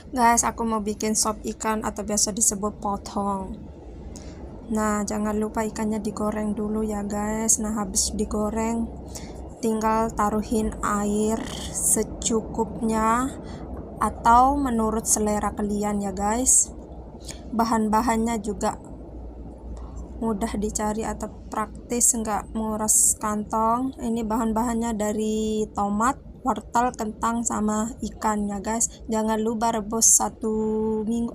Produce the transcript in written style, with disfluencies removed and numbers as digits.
Guys, aku mau bikin sop ikan atau biasa disebut potong. Nah, jangan lupa ikannya digoreng dulu ya guys. Nah, habis digoreng tinggal taruhin air secukupnya atau menurut selera kalian ya guys. Bahan-bahannya juga mudah dicari atau praktis, nggak nguras kantong. Ini bahan-bahannya dari tomat, wortel, kentang, sama ikan ya guys. Jangan lupa rebus 1 minggu